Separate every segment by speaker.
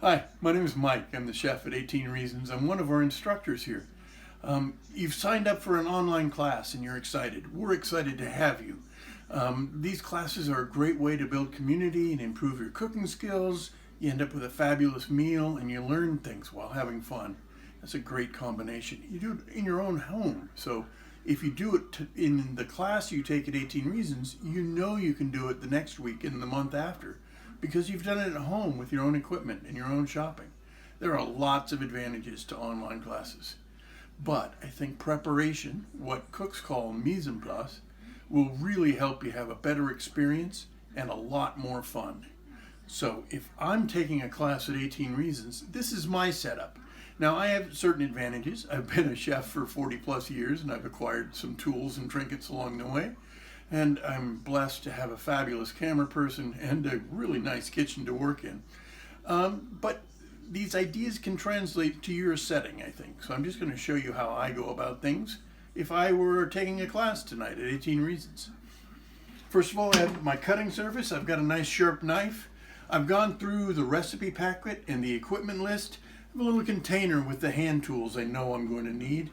Speaker 1: Hi, my name is Mike. I'm the chef at 18 Reasons. I'm one of our instructors here. You've signed up for an online class and you're excited. We're excited to have you. These classes are a great way to build community and improve your cooking skills. You end up with a fabulous meal and you learn things while having fun. That's a great combination. You do it in your own home. So if you do it in the class you take at 18 Reasons, you know you can do it the next week and the month after, because you've done it at home with your own equipment and your own shopping. There are lots of advantages to online classes. But I think preparation, what cooks call mise en place, will really help you have a better experience and a lot more fun. So if I'm taking a class at 18 Reasons, this is my setup. Now I have certain advantages. I've been a chef for 40 plus years and I've acquired some tools and trinkets along the way. And I'm blessed to have a fabulous camera person and a really nice kitchen to work in. But these ideas can translate to your setting, I think. So I'm just going to show you how I go about things if I were taking a class tonight at 18 Reasons. First of all, I have my cutting surface. I've got a nice sharp knife. I've gone through the recipe packet and the equipment list. I have a little container with the hand tools I know I'm going to need.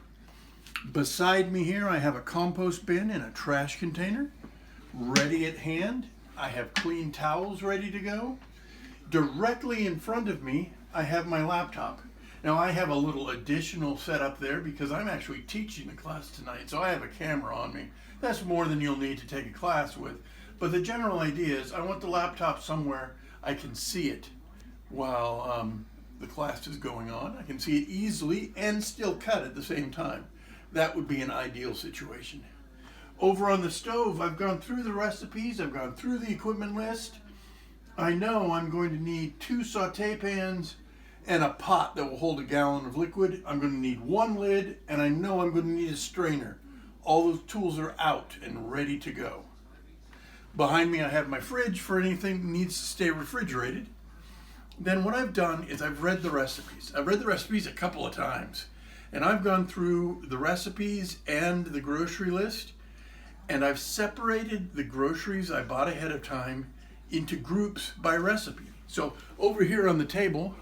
Speaker 1: Beside me here, I have a compost bin and a trash container ready at hand. I have clean towels ready to go. Directly in front of me, I have my laptop. Now I have a little additional setup there because I'm actually teaching the class tonight, so I have a camera on me. That's more than you'll need to take a class with. But the general idea is I want the laptop somewhere I can see it while the class is going on. I can see it easily and still cut at the same time. That would be an ideal situation. Over on the stove, I've gone through the recipes, I've gone through the equipment list. I know I'm going to need 2 saute pans and a pot that will hold a gallon of liquid. I'm going to need 1 lid, and I know I'm going to need a strainer. All those tools are out and ready to go. Behind me, I have my fridge for anything that needs to stay refrigerated. Then what I've done is I've read the recipes. I've read the recipes a couple of times. And I've gone through the recipes and the grocery list, and I've separated the groceries I bought ahead of time into groups by recipe. So over here on the table,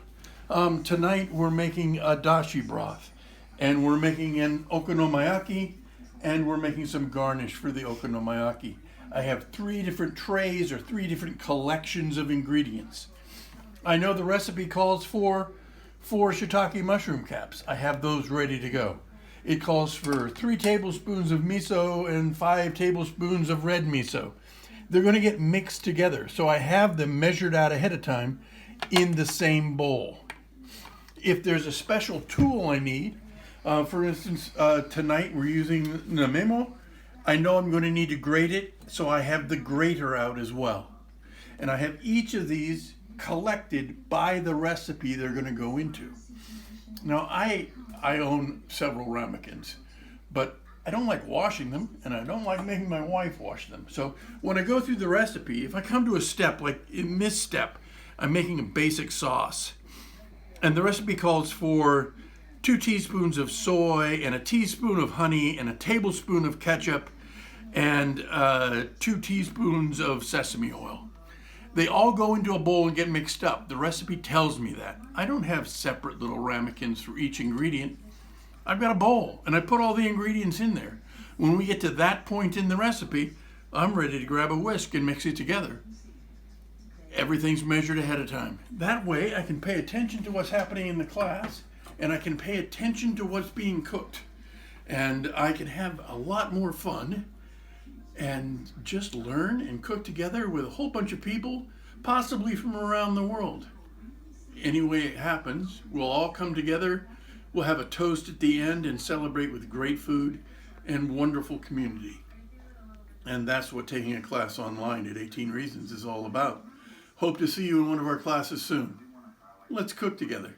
Speaker 1: tonight we're making a dashi broth, and we're making an okonomiyaki, and we're making some garnish for the okonomiyaki. I have 3 different trays or 3 different collections of ingredients. I know the recipe calls for 4 shiitake mushroom caps. I have those ready to go. It calls for 3 tablespoons of miso and 5 tablespoons of red miso. They're going to get mixed together, so I have them measured out ahead of time in the same bowl. If there's a special tool I need, for instance, tonight we're using namemo. I know I'm going to need to grate it, so I have the grater out as well. And I have each of these collected by the recipe they're going to go into. Now I own several ramekins, but I don't like washing them and I don't like making my wife wash them. So when I go through the recipe, if I come to a step, like in this step, I'm making a basic sauce. And the recipe calls for 2 teaspoons of soy and a teaspoon of honey and a tablespoon of ketchup and 2 teaspoons of sesame oil. They all go into a bowl and get mixed up. The recipe tells me that. I don't have separate little ramekins for each ingredient. I've got a bowl, and I put all the ingredients in there. When we get to that point in the recipe, I'm ready to grab a whisk and mix it together. Everything's measured ahead of time. That way, I can pay attention to what's happening in the class, and I can pay attention to what's being cooked. And I can have a lot more fun and just learn and cook together with a whole bunch of people, possibly from around the world. Any way it happens, we'll all come together, we'll have a toast at the end and celebrate with great food and wonderful community. And that's what taking a class online at 18 Reasons is all about. Hope to see you in one of our classes soon. Let's cook together.